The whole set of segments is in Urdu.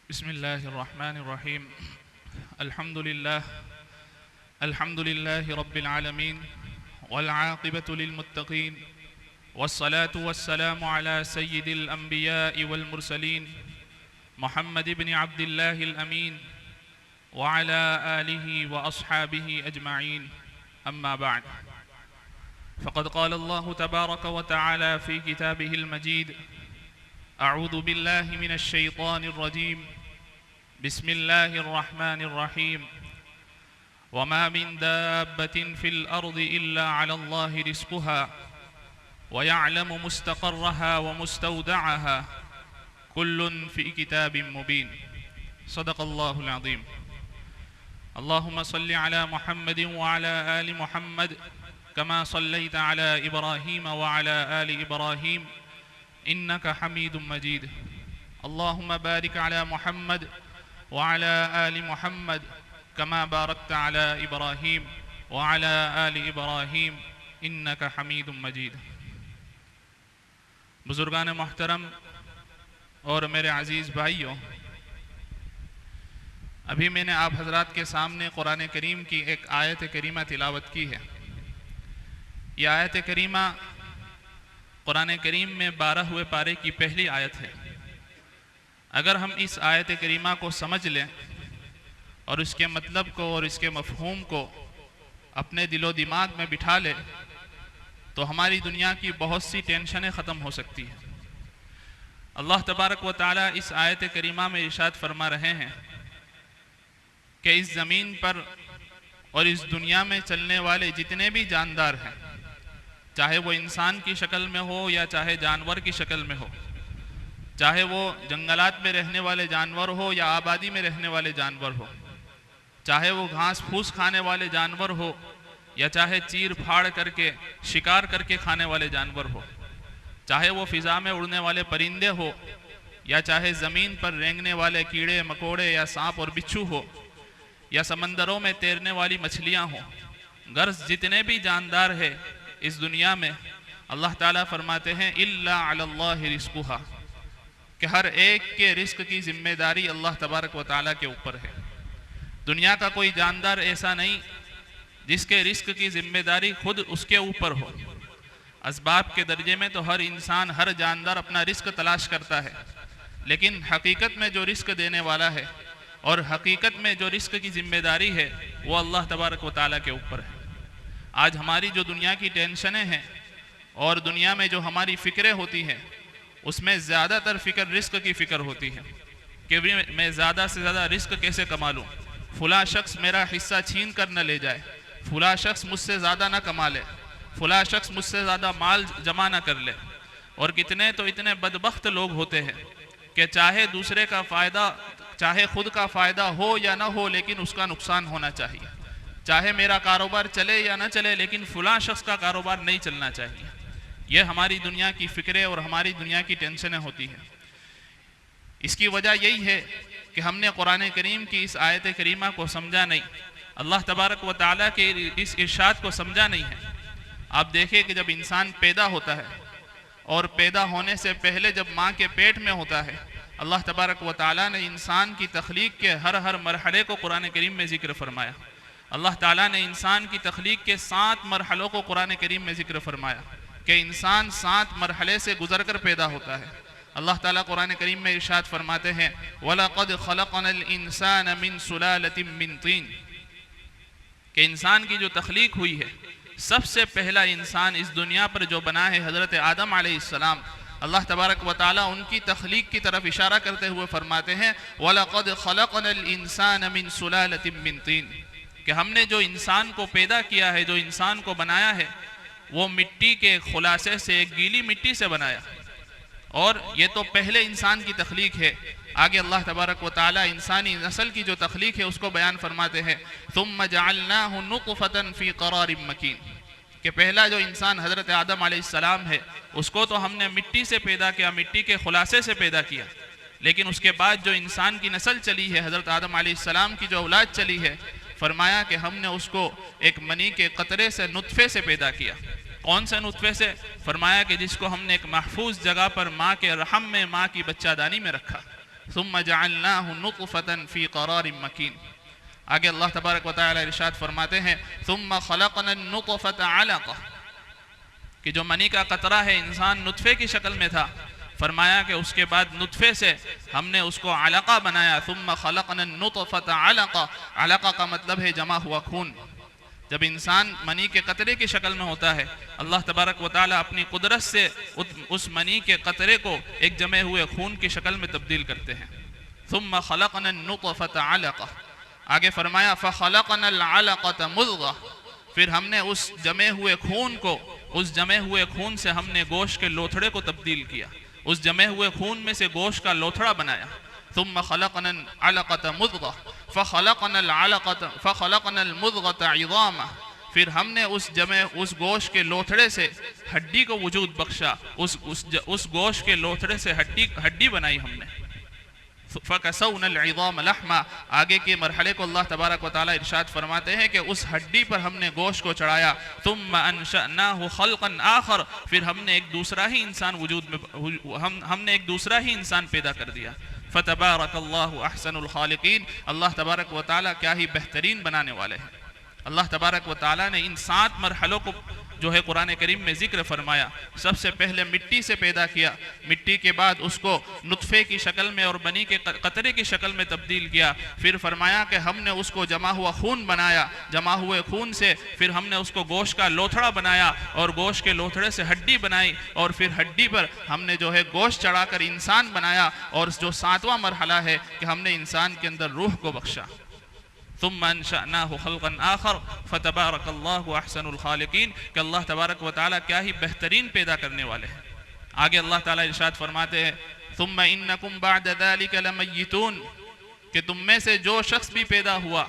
بسم الله الرحمن الرحيم. الحمد لله رب العالمين، والعاقبة للمتقين، والصلاة والسلام على سيد الأنبياء والمرسلين محمد بن عبد الله الأمين وعلى آله وأصحابه أجمعين. أما بعد، فقد قال الله تبارك وتعالى في كتابه المجيد: أعوذ بالله من الشيطان الرجيم، بسم الله الرحمن الرحيم. وما من دابة في الأرض إلا على الله رزقها ويعلم مستقرها ومستودعها كل في كتاب مبين. صدق الله العظيم. اللهم صل على محمد وعلى آل محمد كما صليت على إبراهيم وعلى آل إبراهيم إنك حميد مجيد. اللهم بارك على محمد وعلى آل محمد كما باركت على إبراهيم وعلى آل إبراهيم إنك حميد مجيد. بزرگان محترم اور میرے عزیز بھائیوں، ابھی میں نے آپ حضرات کے سامنے قرآن کریم کی ایک آیت کریمہ تلاوت کی ہے. یہ آیت کریمہ قرآن کریم میں 12ویں پارے کی پہلی آیت ہے. اگر ہم اس آیت کریمہ کو سمجھ لیں اور اس کے مطلب کو اور اس کے مفہوم کو اپنے دل و دماغ میں بٹھا لیں تو ہماری دنیا کی بہت سی ٹینشنیں ختم ہو سکتی ہیں. اللہ تبارک و تعالی اس آیت کریمہ میں ارشاد فرما رہے ہیں کہ اس زمین پر اور اس دنیا میں چلنے والے جتنے بھی جاندار ہیں، چاہے وہ انسان کی شکل میں ہو یا چاہے جانور کی شکل میں ہو، چاہے وہ جنگلات میں رہنے والے جانور ہو یا آبادی میں رہنے والے جانور ہو، چاہے وہ گھاس پھوس کھانے والے جانور ہو یا چاہے چیر پھاڑ کر کے شکار کر کے کھانے والے جانور ہو، چاہے وہ فضا میں اڑنے والے پرندے ہو یا چاہے زمین پر رینگنے والے کیڑے مکوڑے یا سانپ اور بچھو ہو یا سمندروں میں تیرنے والی مچھلیاں ہوں، غرض جتنے بھی جاندار ہے اس دنیا میں، اللہ تعالیٰ فرماتے ہیں اِلَّا عَلَى اللَّهِ رِزْقُهَا، کہ ہر ایک کے رزق کی ذمہ داری اللہ تبارک و تعالیٰ کے اوپر ہے. دنیا کا کوئی جاندار ایسا نہیں جس کے رزق کی ذمہ داری خود اس کے اوپر ہو. اسباب کے درجے میں تو ہر انسان، ہر جاندار اپنا رزق تلاش کرتا ہے، لیکن حقیقت میں جو رزق دینے والا ہے اور حقیقت میں جو رزق کی ذمہ داری ہے وہ اللہ تبارک و تعالیٰ کے اوپر ہے. آج ہماری جو دنیا کی ٹینشنیں ہیں اور دنیا میں جو ہماری فکریں ہوتی ہیں اس میں زیادہ تر فکر رزق کی فکر ہوتی ہے کہ میں زیادہ سے زیادہ رزق کیسے کما لوں، فلاں شخص میرا حصہ چھین کر نہ لے جائے، فلاں شخص مجھ سے زیادہ نہ کما لے، فلاں شخص مجھ سے زیادہ مال جمع نہ کر لے. اور کتنے تو اتنے بدبخت لوگ ہوتے ہیں کہ چاہے دوسرے کا فائدہ، چاہے خود کا فائدہ ہو یا نہ ہو لیکن اس کا نقصان ہونا چاہیے، چاہے میرا کاروبار چلے یا نہ چلے لیکن فلاں شخص کا کاروبار نہیں چلنا چاہیے. یہ ہماری دنیا کی فکریں اور ہماری دنیا کی ٹینشنیں ہوتی ہیں. اس کی وجہ یہی ہے کہ ہم نے قرآن کریم کی اس آیت کریمہ کو سمجھا نہیں، اللہ تبارک و تعالیٰ کے اس ارشاد کو سمجھا نہیں ہے. آپ دیکھیں کہ جب انسان پیدا ہوتا ہے اور پیدا ہونے سے پہلے جب ماں کے پیٹ میں ہوتا ہے، اللہ تبارک و تعالیٰ نے انسان کی تخلیق کے ہر مرحلے کو قرآن کریم میں ذکر فرمایا. اللہ تعالیٰ نے انسان کی تخلیق کے 7 مرحلوں کو قرآن کریم میں ذکر فرمایا کہ انسان 7 مرحلے سے گزر کر پیدا ہوتا ہے. اللہ تعالیٰ قرآن کریم میں ارشاد فرماتے ہیں وَلَقَدْ خَلَقْنَا الْإِنسَانَ مِنْ سُلَالَةٍ مِّن طِينٍ، کہ انسان کی جو تخلیق ہوئی ہے، سب سے پہلا انسان اس دنیا پر جو بنا ہے حضرت آدم علیہ السلام. اللہ تبارک و تعالیٰ ان کی تخلیق کی طرف اشارہ کرتے ہوئے فرماتے ہیں وَلَقَدْ خَلَقْنَا الْإِنسَانَ مِنْ سُلَالَةٍ مِّن طِينٍ، کہ ہم نے جو انسان کو پیدا کیا ہے، جو انسان کو بنایا ہے، وہ مٹی کے خلاصے سے، ایک گیلی مٹی سے بنایا. اور یہ تو پہلے انسان کی تخلیق ہے. آگے اللہ تبارک و تعالیٰ انسانی نسل کی جو تخلیق ہے اس کو بیان فرماتے ہیں ثُمَّ جَعَلْنَاهُ نُطْفَةً فِي قَرَارٍ مَّكِينٍ، کہ پہلا جو انسان حضرت آدم علیہ السلام ہے اس کو تو ہم نے مٹی سے پیدا کیا، مٹی کے خلاصے سے پیدا کیا، لیکن اس کے بعد جو انسان کی نسل چلی ہے، حضرت آدم علیہ السلام کی جو اولاد چلی ہے، فرمایا کہ ہم نے اس کو ایک منی کے قطرے سے، نطفے سے پیدا کیا. کون سے نطفے سے؟ فرمایا کہ جس کو ہم نے ایک محفوظ جگہ پر ماں کے رحم میں، ماں کی بچہ دانی میں رکھا. ثم جعلناه نطفة في قرار مكين۔ آگے اللہ تبارک و تعالی ارشاد فرماتے ہیں ثم خلقنا النطفة علقة، کہ جو منی کا قطرہ ہے انسان نطفے کی شکل میں تھا، فرمایا کہ اس کے بعد نطفے سے ہم نے اس کو علقہ بنایا۔ ثم خلقنا النطفة علقة، علقہ کا مطلب ہے جمع ہوا خون۔ جب انسان منی کے قطرے کی شکل میں ہوتا ہے، اللہ تبارک و تعالی اپنی قدرت سے اس منی کے قطرے کو ایک جمع ہوئے خون کی شکل میں تبدیل کرتے ہیں۔ ثم خلقنا النطفة علقة، آگے فرمایا فخلقنا العلقة مضغة، پھر ہم نے اس جمع ہوئے خون کو، اس جمع ہوئے خون سے ہم نے گوشت کے لوتھڑے کو تبدیل کیا، اس جمع ہوئے خون میں سے گوشت کا لوتھڑا بنایا۔ ثم خلقنا العلقة مضغة فخلقنا المضغة عظاما، پھر ہم نے اس گوشت کے لوتھڑے سے ہڈی کو وجود بخشا، اس گوشت کے لوتھڑے سے ہڈی بنائی ہم نے۔ فَكَسَوْنَا الْعِظَامَ لَحْمًا، آگے کے مرحلے کو اللہ تبارک و تعالی ارشاد فرماتے ہیں کہ اس ہڈی پر ہم نے گوشت کو چڑھایا۔ ثُمَّ أَنشَأْنَاهُ خَلْقًا آخر، پھر ہم نے ایک دوسرا ہی انسان وجود میں ہم نے ایک دوسرا ہی انسان پیدا کر دیا۔ فَتَبَارَكَ اللَّهُ أَحْسَنُ الْخَالِقِينَ، اللہ تبارک و تعالی کیا ہی بہترین بنانے والے ہیں۔ اللہ تبارک و تعالی نے ان 7 مرحلوں کو جو ہے قرآن کریم میں ذکر فرمایا۔ سب سے پہلے مٹی سے پیدا کیا، مٹی کے بعد اس کو نطفے کی شکل میں اور بنی کے قطرے کی شکل میں تبدیل کیا، پھر فرمایا کہ ہم نے اس کو جمع ہوا خون بنایا، جمع ہوئے خون سے پھر ہم نے اس کو گوشت کا لوتھڑا بنایا اور گوشت کے لوتھڑے سے ہڈی بنائی، اور پھر ہڈی پر ہم نے جو ہے گوشت چڑھا کر انسان بنایا، اور جو 7واں مرحلہ ہے کہ ہم نے انسان کے اندر روح کو بخشا۔ ثم انشأناه خلقا آخر فتبارك الله احسن الخالقین، کہ اللہ تبارک و تعالی کیا ہی بہترین پیدا کرنے والے ہیں۔ آگے اللہ تعالی ارشاد فرماتے ہیں ثم انکم بعد ذلك لمیتون، کہ تم میں سے جو شخص بھی پیدا ہوا،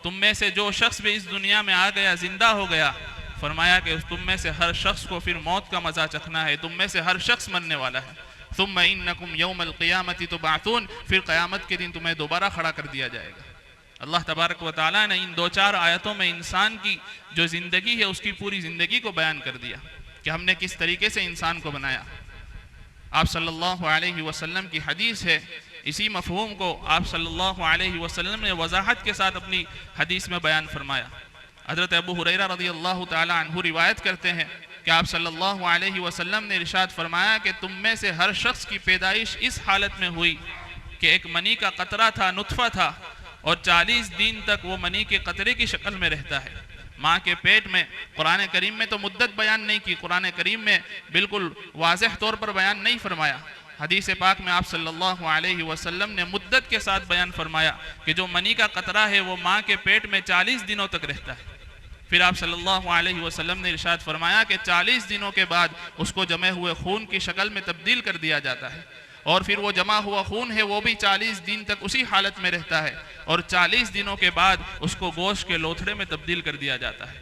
تم میں سے جو شخص بھی اس دنیا میں آ گیا، زندہ ہو گیا، فرمایا کہ تم میں سے ہر شخص کو پھر موت کا مزہ چکھنا ہے، تم میں سے ہر شخص مرنے والا ہے۔ ثم انکم یوم القیامت تبعثون، پھر قیامت کے دن تمہیں دوبارہ کھڑا کر دیا جائے گا۔ اللہ تبارک و تعالیٰ نے ان 2-4 آیتوں میں انسان کی جو زندگی ہے اس کی پوری زندگی کو بیان کر دیا کہ ہم نے کس طریقے سے انسان کو بنایا۔ آپ صلی اللہ علیہ وسلم کی حدیث ہے، اسی مفہوم کو آپ صلی اللہ علیہ وسلم نے وضاحت کے ساتھ اپنی حدیث میں بیان فرمایا۔ حضرت ابو ہریرہ رضی اللہ تعالیٰ عنہ روایت کرتے ہیں کہ آپ صلی اللہ علیہ وسلم نے ارشاد فرمایا کہ تم میں سے ہر شخص کی پیدائش اس حالت میں ہوئی کہ ایک منی کا قطرہ تھا، نطفہ تھا، اور 40 دن تک وہ منی کے قطرے کی شکل میں رہتا ہے ماں کے پیٹ میں۔ قرآن کریم میں تو مدت بیان نہیں کی، قرآن کریم میں بالکل واضح طور پر بیان نہیں فرمایا۔ حدیث پاک میں آپ صلی اللہ علیہ وسلم نے مدت کے ساتھ بیان فرمایا کہ جو منی کا قطرہ ہے وہ ماں کے پیٹ میں 40 دنوں تک رہتا ہے۔ پھر آپ صلی اللہ علیہ وسلم نے ارشاد فرمایا کہ 40 دنوں کے بعد اس کو جمع ہوئے خون کی شکل میں تبدیل کر دیا جاتا ہے، اور پھر وہ جمع ہوا خون ہے وہ بھی 40 دن تک اسی حالت میں رہتا ہے، اور 40 دنوں کے بعد اس کو گوشت کے لوتھڑے میں تبدیل کر دیا جاتا ہے۔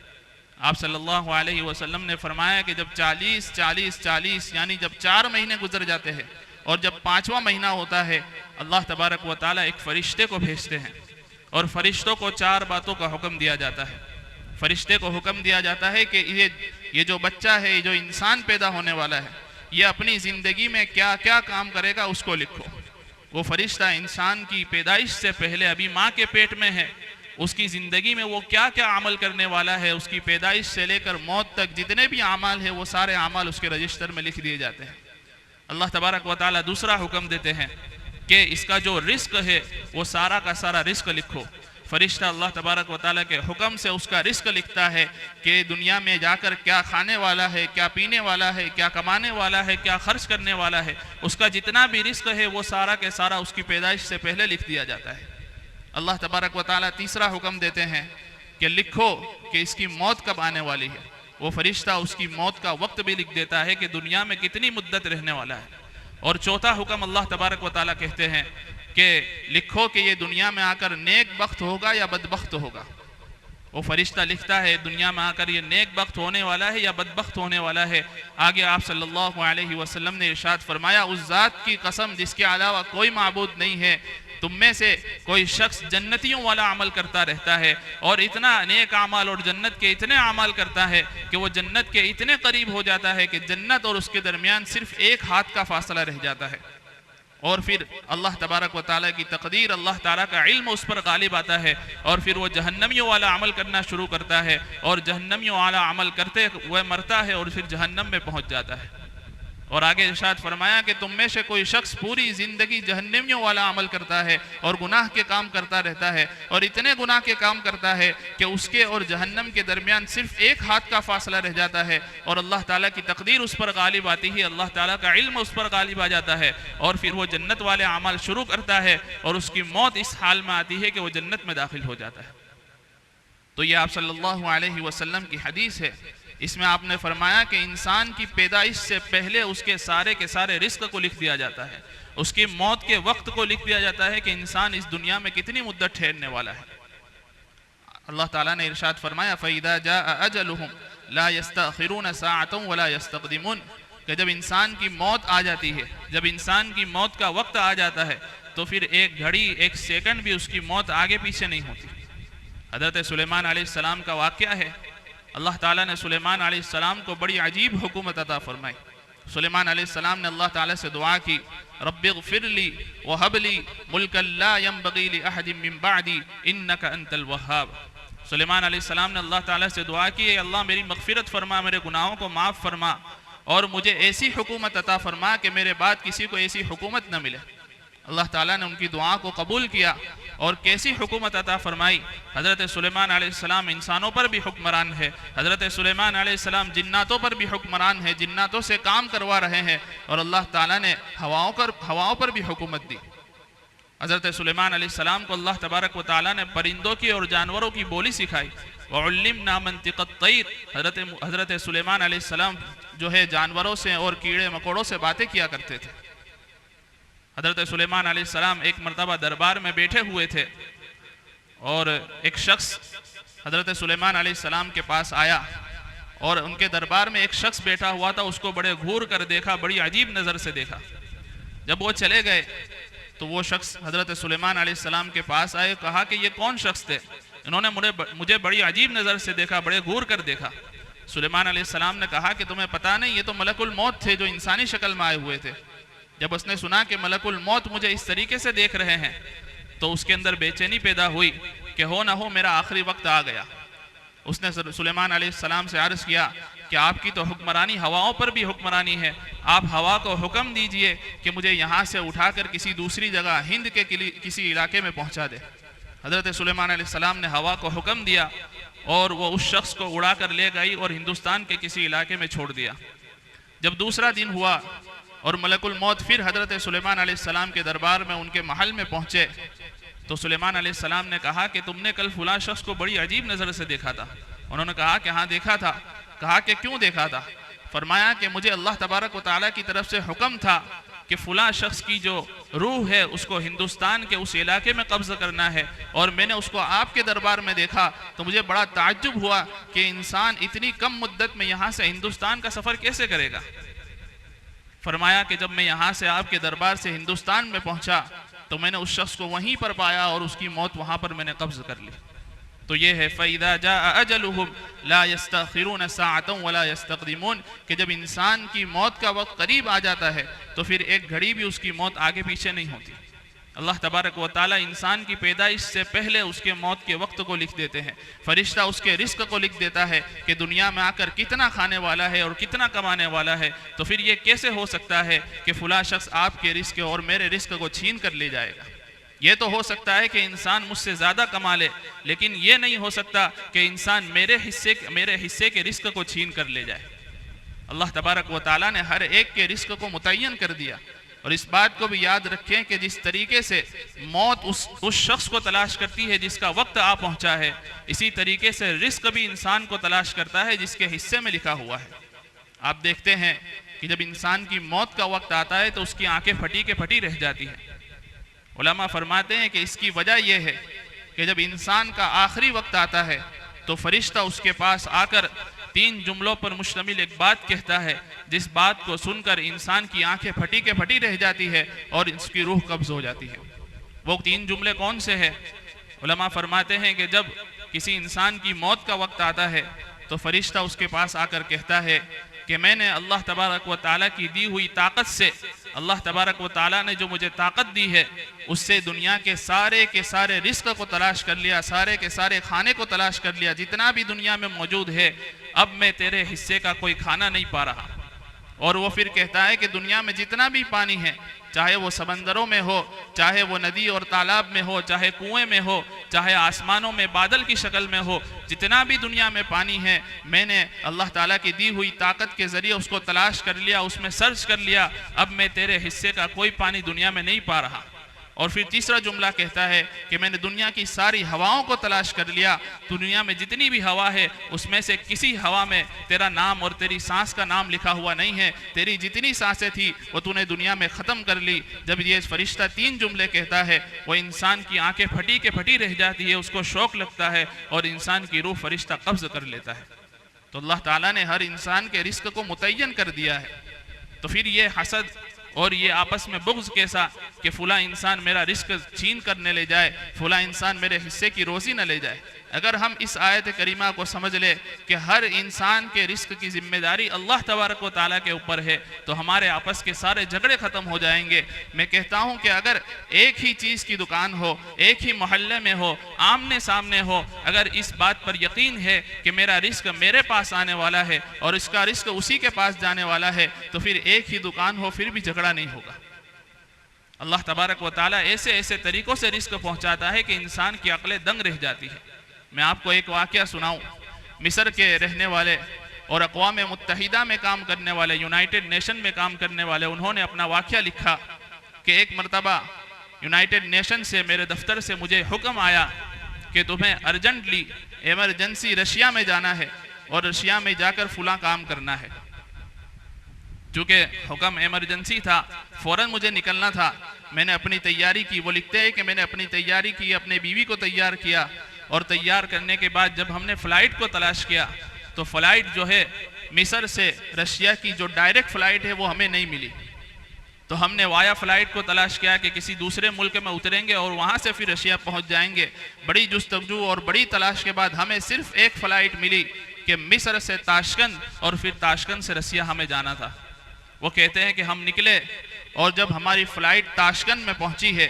آپ صلی اللہ علیہ وسلم نے فرمایا کہ جب 40 یعنی جب 4 مہینے گزر جاتے ہیں اور جب 5واں مہینہ ہوتا ہے، اللہ تبارک و تعالیٰ ایک فرشتے کو بھیجتے ہیں، اور فرشتوں کو 4 باتوں کا حکم دیا جاتا ہے۔ فرشتے کو حکم دیا جاتا ہے کہ یہ جو بچہ ہے، یہ جو انسان پیدا ہونے والا ہے، یہ اپنی زندگی میں کیا کیا کام کرے گا اس کو لکھو۔ وہ فرشتہ انسان کی پیدائش سے پہلے ابھی ماں کے پیٹ میں ہے، اس کی زندگی میں وہ کیا کیا عمل کرنے والا ہے، اس کی پیدائش سے لے کر موت تک جتنے بھی اعمال ہیں وہ سارے اعمال اس کے رجسٹر میں لکھ دیے جاتے ہیں۔ اللہ تبارک و تعالیٰ دوسرا حکم دیتے ہیں کہ اس کا جو رزق ہے وہ سارا کا سارا رزق لکھو۔ فرشتہ اللہ تبارک و تعالیٰ کے حکم سے اس کا رزق لکھتا ہے کہ دنیا میں جا کر کیا کھانے والا ہے، کیا پینے والا ہے، کیا کمانے والا ہے، کیا خرچ کرنے والا ہے، اس کا جتنا بھی رزق ہے وہ سارا کے سارا اس کی پیدائش سے پہلے لکھ دیا جاتا ہے۔ اللہ تبارک و تعالیٰ تیسرا حکم دیتے ہیں کہ لکھو کہ اس کی موت کب آنے والی ہے۔ وہ فرشتہ اس کی موت کا وقت بھی لکھ دیتا ہے کہ دنیا میں کتنی مدت رہنے والا ہے۔ اور چوتھا حکم اللہ تبارک و تعالیٰ کہتے ہیں کہ لکھو کہ یہ دنیا میں آ کر نیک بخت ہوگا یا بدبخت ہوگا۔ وہ فرشتہ لکھتا ہے دنیا میں آ کر یہ نیک بخت ہونے والا ہے یا بدبخت ہونے والا ہے۔ آگے آپ صلی اللہ علیہ وسلم نے ارشاد فرمایا اس ذات کی قسم جس کے علاوہ کوئی معبود نہیں ہے، تم میں سے کوئی شخص جنتیوں والا عمل کرتا رہتا ہے اور اتنا نیک اعمال اور جنت کے اتنے اعمال کرتا ہے کہ وہ جنت کے اتنے قریب ہو جاتا ہے کہ جنت اور اس کے درمیان صرف 1 ہاتھ کا فاصلہ رہ جاتا ہے، اور پھر اللہ تبارک و تعالیٰ کی تقدیر، اللہ تعالیٰ کا علم اس پر غالب آتا ہے، اور پھر وہ جہنمیوں والا عمل کرنا شروع کرتا ہے، اور جہنمیوں والا عمل کرتے وہ مرتا ہے اور پھر جہنم میں پہنچ جاتا ہے۔ اور آگے ارشاد فرمایا کہ تم میں سے کوئی شخص پوری زندگی جہنمیوں والا عمل کرتا ہے اور گناہ کے کام کرتا رہتا ہے، اور اتنے گناہ کے کام کرتا ہے کہ اس کے اور جہنم کے درمیان صرف ایک ہاتھ کا فاصلہ رہ جاتا ہے، اور اللہ تعالیٰ کی تقدیر اس پر غالب آتی ہے، اللہ تعالیٰ کا علم اس پر غالب آ جاتا ہے، اور پھر وہ جنت والے اعمال شروع کرتا ہے، اور اس کی موت اس حال میں آتی ہے کہ وہ جنت میں داخل ہو جاتا ہے۔ تو یہ آپ صلی اللہ علیہ وسلم کی حدیث ہے۔ اس میں آپ نے فرمایا کہ انسان کی پیدائش سے پہلے اس کے سارے رزق کو لکھ دیا جاتا ہے، اس کی موت کے وقت کو لکھ دیا جاتا ہے کہ انسان اس دنیا میں کتنی مدت ٹھہرنے والا ہے۔ اللہ تعالیٰ نے ارشاد فرمایا فَإِذَا جَاءَ أَجَلُهُمْ لَا يَسْتَأْخِرُونَ سَاعَةً وَلَا يَسْتَقْدِمُونَ، کہ جب انسان کی موت آ جاتی ہے، جب انسان کی موت کا وقت آ جاتا ہے تو پھر ایک گھڑی، ایک سیکنڈ بھی اس کی موت آگے پیچھے نہیں ہوتی۔ حضرت سلیمان علیہ السلام کا واقعہ ہے، اللہ تعالیٰ نے سلیمان علیہ السلام کو بڑی عجیب حکومت عطا فرمائی۔ سلیمان علیہ السلام نے اللہ تعالیٰ سے دعا کی رب اغفر لی وہب لی ملکا لا ينبغی لأحد من بعدی انکا انت الوہاب۔ سلیمان علیہ السلام نے اللہ تعالیٰ سے دعا کی اے اللہ میری مغفرت فرما، میرے گناہوں کو معاف فرما، اور مجھے ایسی حکومت عطا فرما کہ میرے بعد کسی کو ایسی حکومت نہ ملے۔ اللہ تعالیٰ نے ان کی دعا کو قبول کیا اور کیسی حکومت عطا فرمائی۔ حضرت سلیمان علیہ السلام انسانوں پر بھی حکمران ہے، حضرت سلیمان علیہ السلام جناتوں پر بھی حکمران ہے، جناتوں سے کام کروا رہے ہیں، اور اللہ تعالیٰ نے ہواؤں پر بھی حکومت دی۔ حضرت سلیمان علیہ السلام کو اللہ تبارک و تعالیٰ نے پرندوں کی اور جانوروں کی بولی سکھائی۔ وَعُلِّمْنَا مَنْطِقَ الطَّيْرِ، حضرت سلیمان علیہ السلام جو ہے جانوروں سے اور کیڑے مکوڑوں سے باتیں کیا کرتے تھے۔ حضرت سلیمان علیہ السلام ایک مرتبہ دربار میں بیٹھے ہوئے تھے، اور ایک شخص حضرت سلیمان علیہ السلام کے پاس آیا، اور ان کے دربار میں ایک شخص بیٹھا ہوا تھا، اس کو بڑے گھور کر دیکھا، بڑی عجیب نظر سے دیکھا۔ جب وہ چلے گئے تو وہ شخص حضرت سلیمان علیہ السلام کے پاس آئے، کہا کہ یہ کون شخص تھے؟ انہوں نے مجھے بڑی عجیب نظر سے دیکھا، بڑے گھور کر دیکھا۔ سلیمان علیہ السلام نے کہا کہ تمہیں پتہ نہیں، یہ تو ملک الموت تھے جو انسانی شکل میں آئے ہوئے تھے۔ جب اس نے سنا کہ ملک الموت مجھے اس طریقے سے دیکھ رہے ہیں تو اس کے اندر بے چینی پیدا ہوئی کہ ہو نہ ہو میرا آخری وقت آ گیا۔ اس نے سلیمان علیہ السلام سے عرض کیا کہ آپ کی تو حکمرانی ہواؤں پر بھی حکمرانی ہے، آپ ہوا کو حکم دیجئے کہ مجھے یہاں سے اٹھا کر کسی دوسری جگہ ہند کے کسی علاقے میں پہنچا دے۔ حضرت سلیمان علیہ السلام نے ہوا کو حکم دیا اور وہ اس شخص کو اڑا کر لے گئی اور ہندوستان کے کسی علاقے میں چھوڑ دیا۔ جب دوسرا دن ہوا اور ملک الموت پھر حضرت سلیمان علیہ السلام کے دربار میں ان کے محل میں پہنچے تو سلیمان علیہ السلام نے کہا کہ تم نے کل فلاں شخص کو بڑی عجیب نظر سے دیکھا تھا۔ انہوں نے کہا کہ ہاں دیکھا تھا۔ کہا کہ کیوں دیکھا تھا؟ فرمایا کہ مجھے اللہ تبارک و تعالیٰ کی طرف سے حکم تھا کہ فلاں شخص کی جو روح ہے اس کو ہندوستان کے اس علاقے میں قبض کرنا ہے، اور میں نے اس کو آپ کے دربار میں دیکھا تو مجھے بڑا تعجب ہوا کہ انسان اتنی کم مدت میں یہاں سے ہندوستان کا سفر کیسے کرے گا۔ فرمایا کہ جب میں یہاں سے آپ کے دربار سے ہندوستان میں پہنچا تو میں نے اس شخص کو وہیں پر پایا اور اس کی موت وہاں پر میں نے قبض کر لی۔ تو یہ ہے فَإِذَا جَاءَ أَجَلُهُمْ لَا يَسْتَأْخِرُونَ سَاعَةً وَلَا يَسْتَقْدِمُونَ، کہ جب انسان کی موت کا وقت قریب آ جاتا ہے تو پھر ایک گھڑی بھی اس کی موت آگے پیچھے نہیں ہوتی۔ اللہ تبارک و تعالیٰ انسان کی پیدائش سے پہلے اس کے موت کے وقت کو لکھ دیتے ہیں۔ فرشتہ اس کے رزق کو لکھ دیتا ہے کہ دنیا میں آ کر کتنا کھانے والا ہے اور کتنا کمانے والا ہے۔ تو پھر یہ کیسے ہو سکتا ہے کہ فلاں شخص آپ کے رزق اور میرے رزق کو چھین کر لے جائے گا؟ یہ تو ہو سکتا ہے کہ انسان مجھ سے زیادہ کما لے، لیکن یہ نہیں ہو سکتا کہ انسان میرے حصے کے رزق کو چھین کر لے جائے۔ اللہ تبارک و تعالیٰ نے ہر ایک کے رزق کو متعین کر دیا۔ اور اس بات کو بھی یاد رکھیں کہ جس طریقے سے موت اس شخص کو تلاش کرتی ہے جس کا وقت آ پہنچا ہے، اسی طریقے سے رزق بھی انسان کو تلاش کرتا ہے جس کے حصے میں لکھا ہوا ہے۔ آپ دیکھتے ہیں کہ جب انسان کی موت کا وقت آتا ہے تو اس کی آنکھیں پھٹی کے پھٹی رہ جاتی ہیں۔ علماء فرماتے ہیں کہ اس کی وجہ یہ ہے کہ جب انسان کا آخری وقت آتا ہے تو فرشتہ اس کے پاس آ کر 3 جملوں پر مشتمل ایک بات کہتا ہے، جس بات کو سن کر انسان کی آنکھیں پھٹی کے پھٹی رہ جاتی ہے اور اس کی روح قبض ہو جاتی ہے۔ وہ 3 جملے کون سے ہیں؟ علماء فرماتے ہیں کہ جب کسی انسان کی موت کا وقت آتا ہے تو فرشتہ اس کے پاس آ کر کہتا ہے کہ میں نے اللہ تبارک و تعالیٰ کی دی ہوئی طاقت سے، اللہ تبارک و تعالیٰ نے جو مجھے طاقت دی ہے اس سے دنیا کے سارے رزق کو تلاش کر لیا، سارے کے سارے کھانے کو تلاش کر لیا، جتنا بھی دنیا میں موجود ہے، اب میں تیرے حصے کا کوئی کھانا نہیں پا رہا۔ اور وہ پھر کہتا ہے کہ دنیا میں جتنا بھی پانی ہے، چاہے وہ سمندروں میں ہو، چاہے وہ ندی اور تالاب میں ہو، چاہے کنویں میں ہو، چاہے آسمانوں میں بادل کی شکل میں ہو، جتنا بھی دنیا میں پانی ہے، میں نے اللہ تعالیٰ کی دی ہوئی طاقت کے ذریعے اس کو تلاش کر لیا، اس میں سرچ کر لیا، اب میں تیرے حصے کا کوئی پانی دنیا میں نہیں پا رہا۔ اور پھر تیسرا جملہ کہتا ہے کہ میں نے دنیا کی ساری ہواؤں کو تلاش کر لیا، دنیا میں جتنی بھی ہوا ہے اس میں سے کسی ہوا میں تیرا نام اور تیری سانس کا نام لکھا ہوا نہیں ہے، تیری جتنی سانسیں تھی وہ تو نے دنیا میں ختم کر لی۔ جب یہ فرشتہ تین جملے کہتا ہے وہ انسان کی آنکھیں پھٹی کے پھٹی رہ جاتی ہے، اس کو شوق لگتا ہے اور انسان کی روح فرشتہ قبض کر لیتا ہے۔ تو اللہ تعالیٰ نے ہر انسان کے رزق کو متعین کر دیا ہے۔ تو پھر یہ حسد اور یہ آپس میں بغض کیسا کہ فلاں انسان میرا رزق چھین کرنے لے جائے، فلاں انسان میرے حصے کی روزی نہ لے جائے۔ اگر ہم اس آیت کریمہ کو سمجھ لے کہ ہر انسان کے رزق کی ذمہ داری اللہ تبارک و تعالیٰ کے اوپر ہے تو ہمارے آپس کے سارے جھگڑے ختم ہو جائیں گے۔ میں کہتا ہوں کہ اگر ایک ہی چیز کی دکان ہو، ایک ہی محلے میں ہو، آمنے سامنے ہو، اگر اس بات پر یقین ہے کہ میرا رزق میرے پاس آنے والا ہے اور اس کا رزق اسی کے پاس جانے والا ہے، تو پھر ایک ہی دکان ہو پھر بھی جھگڑا نہیں ہوگا۔ اللہ تبارک و تعالیٰ ایسے طریقوں سے رزق پہنچاتا ہے کہ انسان کی عقلیں دنگ رہ جاتی ہے۔ میں آپ کو ایک واقعہ سناؤں۔ مصر کے رہنے والے اور اقوام متحدہ میں کام کرنے والے، یونائٹڈ نیشن میں کام کرنے والے، انہوں نے اپنا واقعہ لکھا کہ ایک مرتبہ یونائٹڈ نیشن سے میرے دفتر سے مجھے حکم آیا کہ تمہیں ارجنٹلی ایمرجنسی رشیا میں جانا ہے اور رشیا میں جا کر فلاں کام کرنا ہے۔ چونکہ حکم ایمرجنسی تھا، فوراً مجھے نکلنا تھا، میں نے اپنی تیاری کی۔ وہ لکھتے ہیں کہ میں نے اپنی تیاری کی، اپنے بیوی کو تیار کیا، اور تیار کرنے کے بعد جب ہم نے فلائٹ کو تلاش کیا تو فلائٹ جو ہے مصر سے رشیا کی جو ڈائریکٹ فلائٹ ہے وہ ہمیں نہیں ملی۔ تو ہم نے وایا فلائٹ کو تلاش کیا کہ کسی دوسرے ملک میں اتریں گے اور وہاں سے پھر رشیا پہنچ جائیں گے۔ بڑی جستجو اور بڑی تلاش کے بعد ہمیں صرف ایک فلائٹ ملی کہ مصر سے تاشکند، اور پھر تاشکند سے رشیا ہمیں جانا تھا۔ وہ کہتے ہیں کہ ہم نکلے اور جب ہماری فلائٹ تاشکند میں پہنچی ہے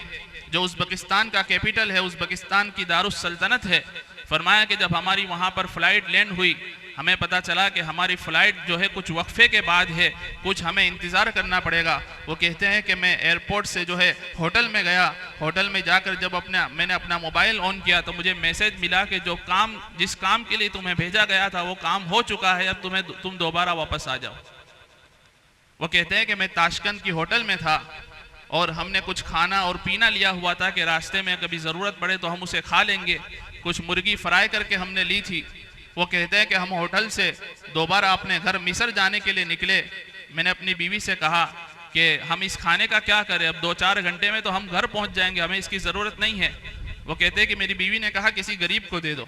جو ازبکستان کا کیپٹل ہے، ازبکستان کی دارالسلطنت ہے، فرمایا کہ جب ہماری وہاں پر فلائٹ لینڈ ہوئی ہمیں پتا چلا کہ ہماری فلائٹ جو ہے کچھ وقفے کے بعد ہے، کچھ ہمیں انتظار کرنا پڑے گا۔ وہ کہتے ہیں کہ میں ایئرپورٹ سے جو ہے ہوٹل میں گیا، ہوٹل میں جا کر جب میں نے اپنا موبائل آن کیا تو مجھے میسج ملا کہ جس کام کے لیے تمہیں بھیجا گیا تھا وہ کام ہو چکا ہے، اب تم دوبارہ واپس آ جاؤ۔ وہ کہتے ہیں کہ میں تاشکند کی ہوٹل میں تھا اور ہم نے کچھ کھانا اور پینا لیا ہوا تھا کہ راستے میں کبھی ضرورت پڑے تو ہم اسے کھا لیں گے، کچھ مرغی فرائی کر کے ہم نے لی تھی۔ وہ کہتے ہیں کہ ہم ہوٹل سے دوبارہ اپنے گھر مصر جانے کے لیے نکلے۔ میں نے اپنی بیوی سے کہا کہ ہم اس کھانے کا کیا کریں، اب 2-4 گھنٹے میں تو ہم گھر پہنچ جائیں گے، ہمیں اس کی ضرورت نہیں ہے۔ وہ کہتے ہیں کہ میری بیوی نے کہا کسی غریب کو دے دو۔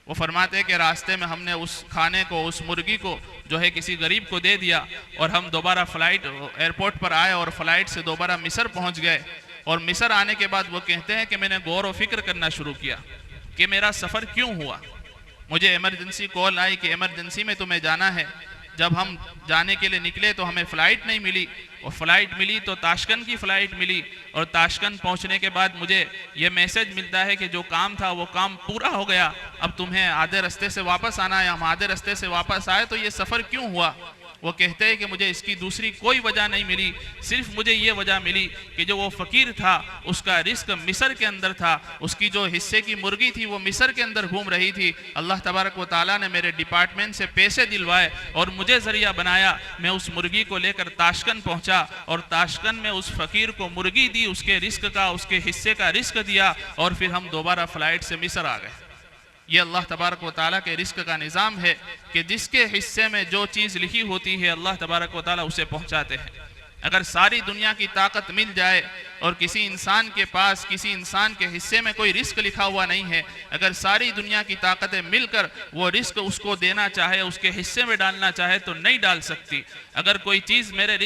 وہ فرماتے ہیں کہ راستے میں ہم نے اس کھانے کو، اس مرغی کو جو ہے کسی غریب کو دے دیا اور ہم دوبارہ فلائٹ ایئرپورٹ پر آئے اور فلائٹ سے دوبارہ مصر پہنچ گئے۔ اور مصر آنے کے بعد وہ کہتے ہیں کہ میں نے غور و فکر کرنا شروع کیا کہ میرا سفر کیوں ہوا۔ مجھے ایمرجنسی کال آئی کہ ایمرجنسی میں تمہیں جانا ہے۔ جب ہم جانے کے لیے نکلے تو ہمیں فلائٹ نہیں ملی، اور فلائٹ ملی تو تاشکند کی فلائٹ ملی، اور تاشکند پہنچنے کے بعد مجھے یہ میسج ملتا ہے کہ جو کام تھا وہ کام پورا ہو گیا، اب تمہیں آدھے رستے سے واپس آنا ہے۔ ہم آدھے رستے سے واپس آئے تو یہ سفر کیوں ہوا؟ وہ کہتے ہیں کہ مجھے اس کی دوسری کوئی وجہ نہیں ملی، صرف مجھے یہ وجہ ملی کہ جو وہ فقیر تھا اس کا رزق مصر کے اندر تھا، اس کی جو حصے کی مرغی تھی وہ مصر کے اندر گھوم رہی تھی۔ اللہ تبارک و تعالیٰ نے میرے ڈپارٹمنٹ سے پیسے دلوائے اور مجھے ذریعہ بنایا، میں اس مرغی کو لے کر تاشکند پہنچا اور تاشکند میں اس فقیر کو مرغی دی، اس کے رزق کا، اس کے حصے کا رزق دیا، اور پھر ہم دوبارہ فلائٹ سے مصر آ گئے۔ یہ اللہ تبارک و تعالیٰ کے رزق کا نظام ہے کہ جس کے حصے میں جو چیز لکھی ہوتی ہے اللہ تبارک و تعالیٰ اسے پہنچاتے ہیں۔ اگر ساری دنیا کی طاقت مل جائے اور کسی انسان کے پاس، کسی انسان کے حصے میں کوئی رزق لکھا ہوا نہیں ہے، اگر ساری دنیا کی طاقتیں مل کر وہ رزق اس کو دینا چاہے، اس کے حصے میں ڈالنا چاہے تو نہیں ڈال سکتی۔ اگر کوئی چیز میرے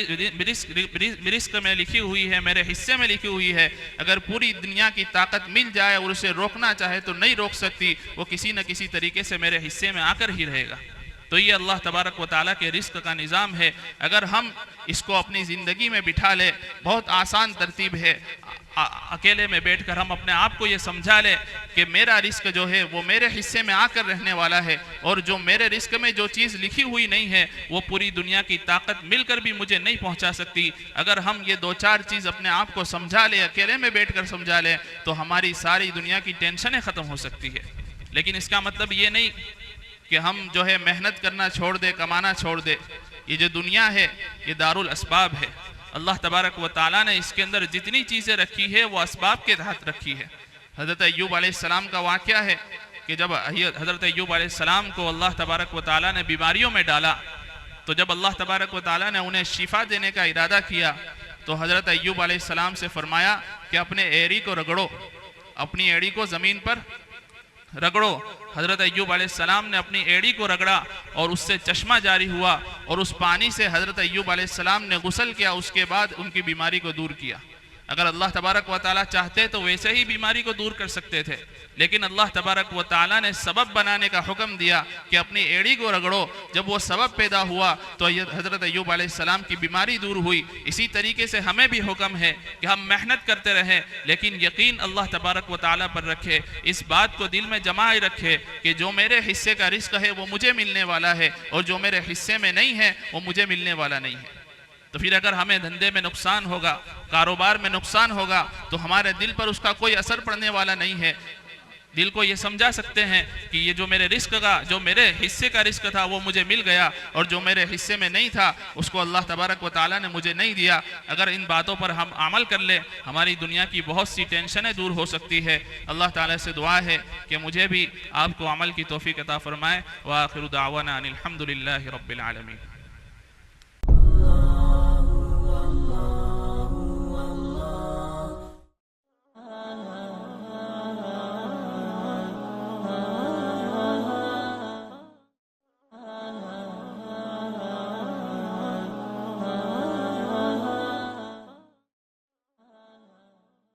رزق میں لکھی ہوئی ہے، میرے حصے میں لکھی ہوئی ہے، اگر پوری دنیا کی طاقت مل جائے اور اسے روکنا چاہے تو نہیں روک سکتی، وہ کسی نہ کسی طریقے سے میرے حصے میں آ کر ہی رہے گا۔ تو یہ اللہ تبارک و تعالیٰ کے رزق کا نظام ہے. اگر ہم اس کو اپنی زندگی میں بٹھا لیں، بہت آسان ترتیب ہے. اکیلے میں بیٹھ کر ہم اپنے آپ کو یہ سمجھا لیں کہ میرا رزق جو ہے وہ میرے حصے میں آ کر رہنے والا ہے، اور جو میرے رزق میں جو چیز لکھی ہوئی نہیں ہے وہ پوری دنیا کی طاقت مل کر بھی مجھے نہیں پہنچا سکتی. اگر ہم یہ دو چار چیز اپنے آپ کو سمجھا لیں، اکیلے میں بیٹھ کر سمجھا لیں، تو ہماری ساری دنیا کی ٹینشنیں ختم ہو سکتی ہے. لیکن اس کا مطلب یہ نہیں کہ ہم جو ہے محنت کرنا چھوڑ دے، کمانا چھوڑ دے. یہ جو دنیا ہے یہ دارالاسباب ہے. اللہ تبارک و تعالیٰ نے اس کے اندر جتنی چیزیں رکھی ہے وہ اسباب کے تحت رکھی ہے. حضرت ایوب علیہ السلام کا واقعہ ہے کہ جب حضرت ایوب علیہ السلام کو اللہ تبارک و تعالیٰ نے بیماریوں میں ڈالا، تو جب اللہ تبارک و تعالیٰ نے انہیں شفا دینے کا ارادہ کیا تو حضرت ایوب علیہ السلام سے فرمایا کہ اپنے ایڑی کو رگڑو، اپنی ایڑی کو زمین پر رگڑو. حضرت ایوب علیہ السلام نے اپنی ایڑی کو رگڑا اور اس سے چشمہ جاری ہوا، اور اس پانی سے حضرت ایوب علیہ السلام نے غسل کیا. اس کے بعد ان کی بیماری کو دور کیا. اگر اللہ تبارک و تعالیٰ چاہتے تو ویسے ہی بیماری کو دور کر سکتے تھے، لیکن اللہ تبارک و تعالیٰ نے سبب بنانے کا حکم دیا کہ اپنی ایڑی کو رگڑو. جب وہ سبب پیدا ہوا تو حضرت ایوب علیہ السلام کی بیماری دور ہوئی. اسی طریقے سے ہمیں بھی حکم ہے کہ ہم محنت کرتے رہیں، لیکن یقین اللہ تبارک و تعالیٰ پر رکھے. اس بات کو دل میں جمائے رکھے کہ جو میرے حصے کا رزق ہے وہ مجھے ملنے والا ہے، اور جو میرے حصے میں نہیں ہے وہ مجھے ملنے والا نہیں ہے. تو پھر اگر ہمیں دھندے میں نقصان ہوگا، کاروبار میں نقصان ہوگا، تو ہمارے دل پر اس کا کوئی اثر پڑنے والا نہیں ہے. دل کو یہ سمجھا سکتے ہیں کہ یہ جو میرے رزق کا، جو میرے حصے کا رزق تھا وہ مجھے مل گیا، اور جو میرے حصے میں نہیں تھا اس کو اللہ تبارک و تعالیٰ نے مجھے نہیں دیا. اگر ان باتوں پر ہم عمل کر لیں، ہماری دنیا کی بہت سی ٹینشنیں دور ہو سکتی ہے. اللہ تعالیٰ سے دعا ہے کہ مجھے بھی آپ کو عمل کی توفیق عطا فرمائے. وآخر دعوانا ان الحمد للہ رب العالمین.